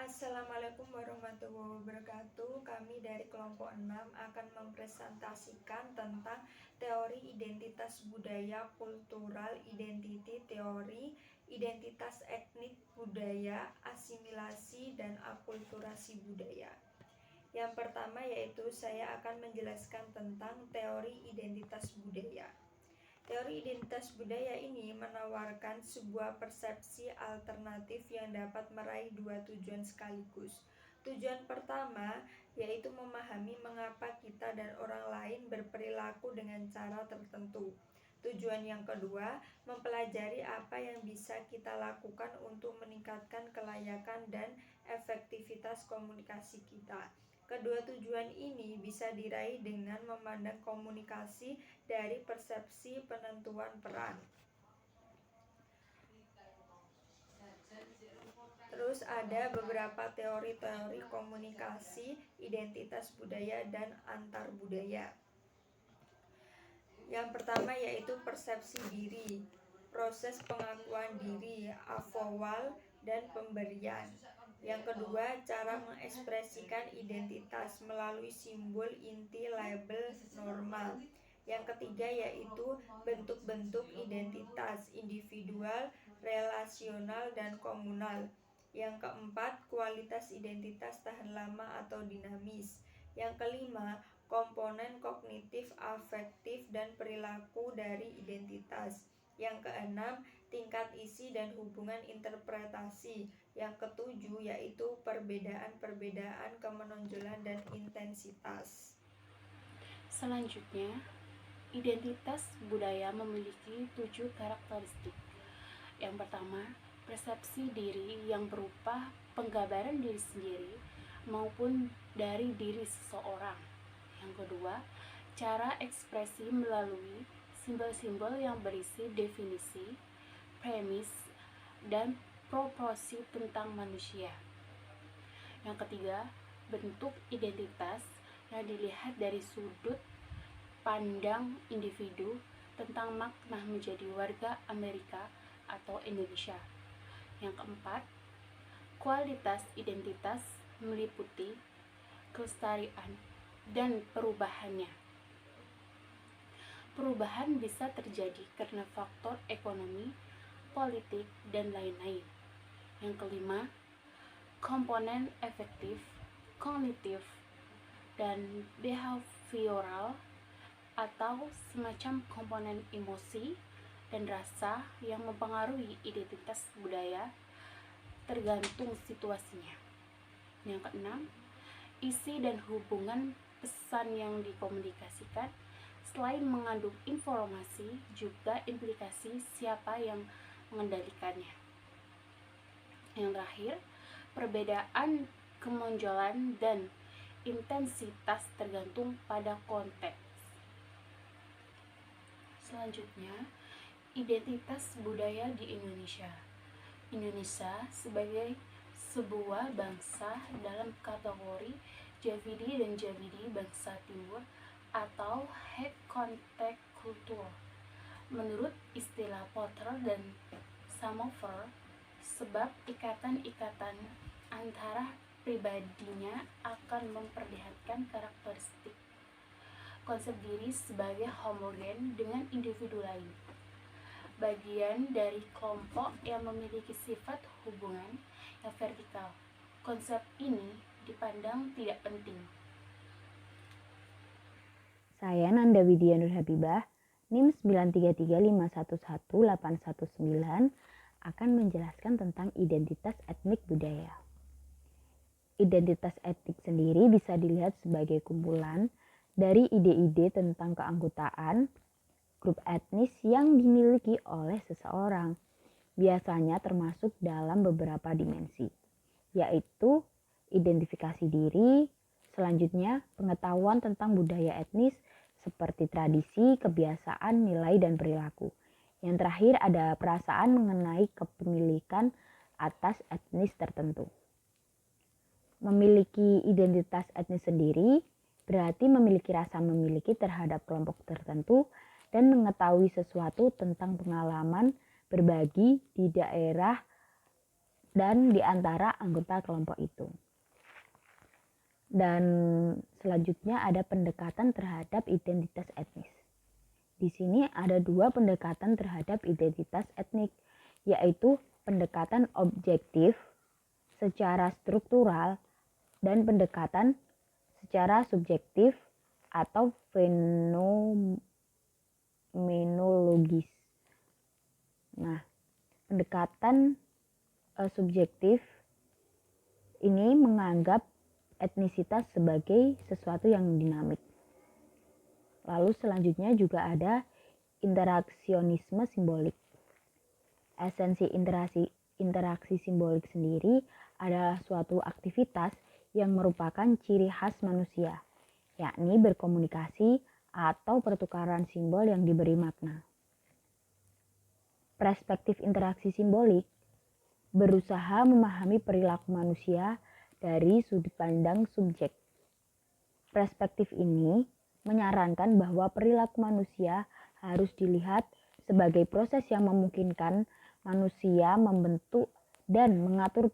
Assalamualaikum warahmatullahi wabarakatuh. Kami dari kelompok 6 akan mempresentasikan tentang teori identitas budaya kultural identity teori, identitas etnik budaya, asimilasi, dan akulturasi budaya. Yang pertama yaitu saya akan menjelaskan tentang teori identitas budaya. Teori identitas budaya ini menawarkan sebuah persepsi alternatif yang dapat meraih dua tujuan sekaligus. Tujuan pertama yaitu memahami mengapa kita dan orang lain berperilaku dengan cara tertentu. Tujuan yang kedua, mempelajari apa yang bisa kita lakukan untuk meningkatkan kelayakan dan efektivitas komunikasi kita. Kedua tujuan ini bisa diraih dengan memandang komunikasi dari persepsi penentuan peran. Terus ada beberapa teori-teori komunikasi, identitas budaya, dan antar budaya. Yang pertama yaitu persepsi diri, proses pengakuan diri, avowal, dan pemberian. Yang kedua, cara mengekspresikan identitas melalui simbol, inti, label, norma. Yang ketiga yaitu bentuk-bentuk identitas individual, relasional, dan komunal. Yang keempat, kualitas identitas tahan lama atau dinamis. Yang kelima, komponen kognitif, afektif, dan perilaku dari identitas. Yang keenam, tingkat isi dan hubungan interpretasi. Yang ketujuh yaitu perbedaan-perbedaan kemenonjolan dan intensitas. Selanjutnya, identitas budaya memiliki 7 karakteristik. Yang pertama, persepsi diri yang berupa penggambaran diri sendiri maupun dari diri seseorang. Yang kedua, cara ekspresi melalui simbol-simbol yang berisi definisi, premis, dan proporsi tentang manusia. Yang ketiga, bentuk identitas yang dilihat dari sudut pandang individu tentang makna menjadi warga Amerika atau Indonesia. Yang keempat, kualitas identitas meliputi kelestarian dan perubahannya. Perubahan bisa terjadi karena faktor ekonomi, politik, dan lain-lain. Yang kelima, komponen efektif, kognitif, dan behavioral atau semacam komponen emosi dan rasa yang mempengaruhi identitas budaya tergantung situasinya. Yang keenam, isi dan hubungan pesan yang dikomunikasikan selain mengandung informasi juga implikasi siapa yang mengendalikannya. Yang terakhir, perbedaan kemenonjolan dan intensitas tergantung pada konteks. Selanjutnya, identitas budaya di Indonesia. Indonesia sebagai sebuah bangsa dalam kategori Javidi dan Javidi bangsa timur atau high contact culture. Menurut istilah Porter dan Samover, sebab ikatan-ikatan antara pribadinya akan memperlihatkan karakteristik konsep diri sebagai homogen dengan individu lain, bagian dari kelompok yang memiliki sifat hubungan yang vertikal. Konsep ini dipandang tidak penting. Saya Nanda Widya Nur Habibah, NIM 933511819 akan menjelaskan tentang identitas etnik budaya. Identitas etnik sendiri bisa dilihat sebagai kumpulan dari ide-ide tentang keanggotaan grup etnis yang dimiliki oleh seseorang, biasanya termasuk dalam beberapa dimensi, yaitu identifikasi diri, selanjutnya pengetahuan tentang budaya etnis seperti tradisi, kebiasaan, nilai, dan perilaku. Yang terakhir ada perasaan mengenai kepemilikan atas etnis tertentu. Memiliki identitas etnis sendiri berarti memiliki rasa memiliki terhadap kelompok tertentu dan mengetahui sesuatu tentang pengalaman berbagi di daerah dan di antara anggota kelompok itu. Dan selanjutnya ada pendekatan terhadap identitas etnis. Di sini ada dua pendekatan terhadap identitas etnik, yaitu pendekatan objektif secara struktural dan pendekatan secara subjektif atau fenomenologis. Nah, pendekatan subjektif ini menganggap etnisitas sebagai sesuatu yang dinamik. Lalu selanjutnya juga ada interaksionisme simbolik. Esensi interaksi simbolik sendiri adalah suatu aktivitas yang merupakan ciri khas manusia, yakni berkomunikasi atau pertukaran simbol yang diberi makna. Perspektif interaksi simbolik berusaha memahami perilaku manusia dari sudut pandang subjek. Perspektif ini menyarankan bahwa perilaku manusia harus dilihat sebagai proses yang memungkinkan manusia membentuk dan mengatur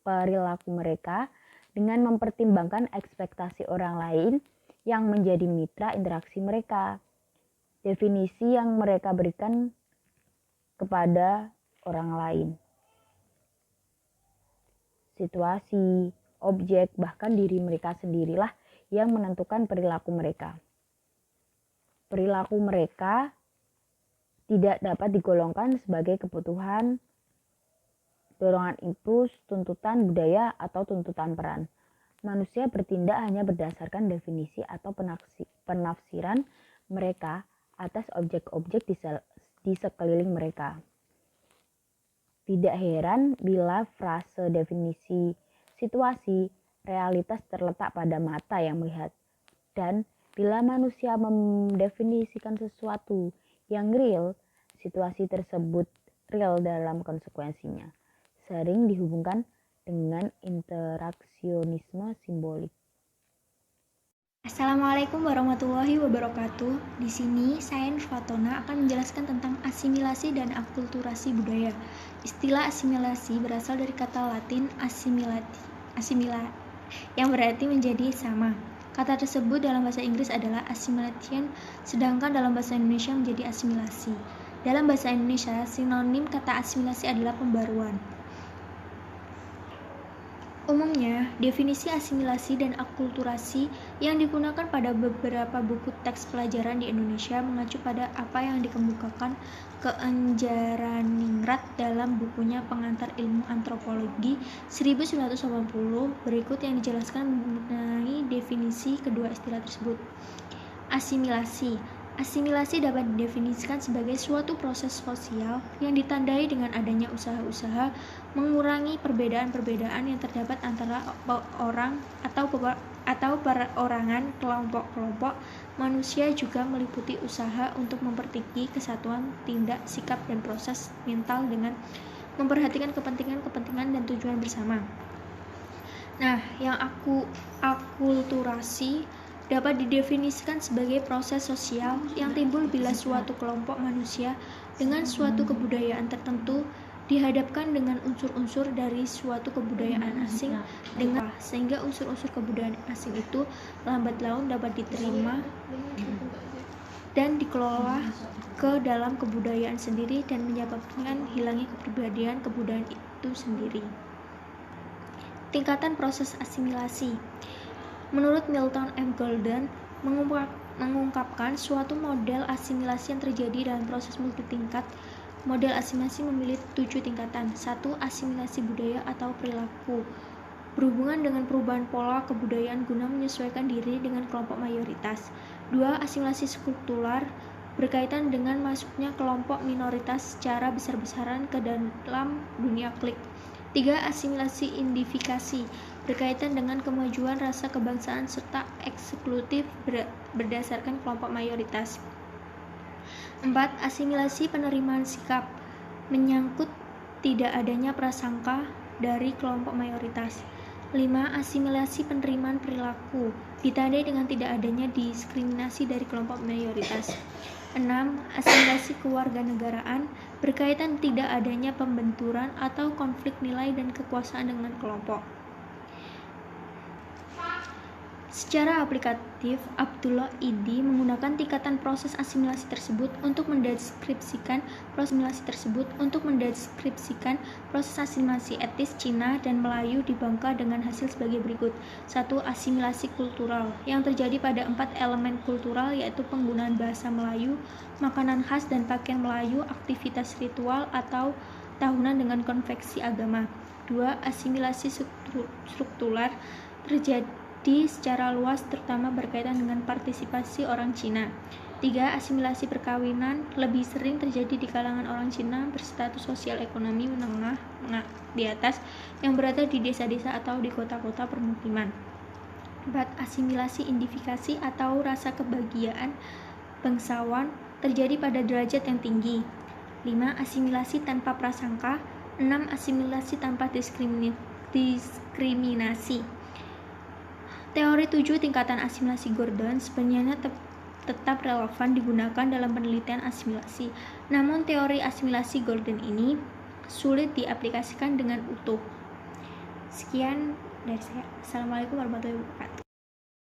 perilaku mereka dengan mempertimbangkan ekspektasi orang lain yang menjadi mitra interaksi mereka. Definisi yang mereka berikan kepada orang lain. Situasi, objek, bahkan diri mereka sendirilah yang menentukan perilaku mereka. Perilaku mereka tidak dapat digolongkan sebagai kebutuhan, dorongan impuls, tuntutan budaya, atau tuntutan peran. Manusia bertindak hanya berdasarkan definisi atau penafsiran mereka atas objek-objek di sekeliling mereka. Tidak heran bila frase definisi situasi realitas terletak pada mata yang melihat. Dan bila manusia mendefinisikan sesuatu yang real, situasi tersebut real dalam konsekuensinya. Sering dihubungkan dengan interaksionisme simbolik. Assalamualaikum warahmatullahi wabarakatuh. Di sini saya Nur Fatona akan menjelaskan tentang asimilasi dan akulturasi budaya. Istilah asimilasi berasal dari kata Latin assimila yang berarti menjadi sama. Kata tersebut dalam bahasa Inggris adalah assimilation, sedangkan dalam bahasa Indonesia menjadi asimilasi. Dalam bahasa Indonesia, sinonim kata asimilasi adalah pembaruan. Umumnya, definisi asimilasi dan akulturasi yang digunakan pada beberapa buku teks pelajaran di Indonesia mengacu pada apa yang dikemukakan Keanjaraningrat dalam bukunya Pengantar Ilmu Antropologi 1980 berikut yang dijelaskan mengenai definisi kedua istilah tersebut. Asimilasi. Asimilasi dapat didefinisikan sebagai suatu proses sosial yang ditandai dengan adanya usaha-usaha mengurangi perbedaan-perbedaan yang terdapat antara orang atau perorangan, kelompok-kelompok manusia, juga meliputi usaha untuk mempertinggi kesatuan tindak, sikap, dan proses mental dengan memperhatikan kepentingan dan tujuan bersama. Nah, yang akulturasi dapat didefinisikan sebagai proses sosial yang timbul bila suatu kelompok manusia dengan suatu kebudayaan tertentu dihadapkan dengan unsur-unsur dari suatu kebudayaan asing sehingga unsur-unsur kebudayaan asing itu lambat laun dapat diterima dan dikelola ke dalam kebudayaan sendiri dan menyebabkan hilangnya kepribadian kebudayaan itu sendiri. Tingkatan proses asimilasi. Menurut Milton M. Golden, mengungkapkan suatu model asimilasi yang terjadi dalam proses multitingkat. Model asimilasi memiliki 7 tingkatan. 1. Asimilasi budaya atau perilaku, berhubungan dengan perubahan pola kebudayaan guna menyesuaikan diri dengan kelompok mayoritas. 2. Asimilasi kultural, berkaitan dengan masuknya kelompok minoritas secara besar-besaran ke dalam dunia klik. 3. Asimilasi identifikasi, berkaitan dengan kemajuan rasa kebangsaan serta eksklusif berdasarkan kelompok mayoritas. 4. Asimilasi penerimaan sikap, menyangkut tidak adanya prasangka dari kelompok mayoritas. 5. Asimilasi penerimaan perilaku ditandai dengan tidak adanya diskriminasi dari kelompok mayoritas. 6. Asimilasi kewarganegaraan berkaitan tidak adanya pembenturan atau konflik nilai dan kekuasaan dengan kelompok. Secara aplikatif, Abdullah Iddi menggunakan tingkatan proses asimilasi tersebut untuk mendeskripsikan proses asimilasi etnis Cina dan Melayu di Bangka dengan hasil sebagai berikut. 1. Asimilasi kultural yang terjadi pada 4 elemen kultural, yaitu penggunaan bahasa Melayu, makanan khas dan pakaian Melayu, aktivitas ritual atau tahunan dengan konveksi agama. 2. Asimilasi struktural terjadi secara luas terutama berkaitan dengan partisipasi orang Cina. 3. Asimilasi perkawinan lebih sering terjadi di kalangan orang Cina berstatus sosial ekonomi menengah di atas yang berada di desa-desa atau di kota-kota permukiman. 4. Asimilasi identifikasi atau rasa kebahagiaan bangsawan terjadi pada derajat yang tinggi. 5. Asimilasi tanpa prasangka. 6. Asimilasi tanpa diskriminasi. Teori 7 tingkatan asimilasi Gordon sebenarnya tetap relevan digunakan dalam penelitian asimilasi. Namun teori asimilasi Gordon ini sulit diaplikasikan dengan utuh. Sekian dari saya. Assalamualaikum warahmatullahi wabarakatuh.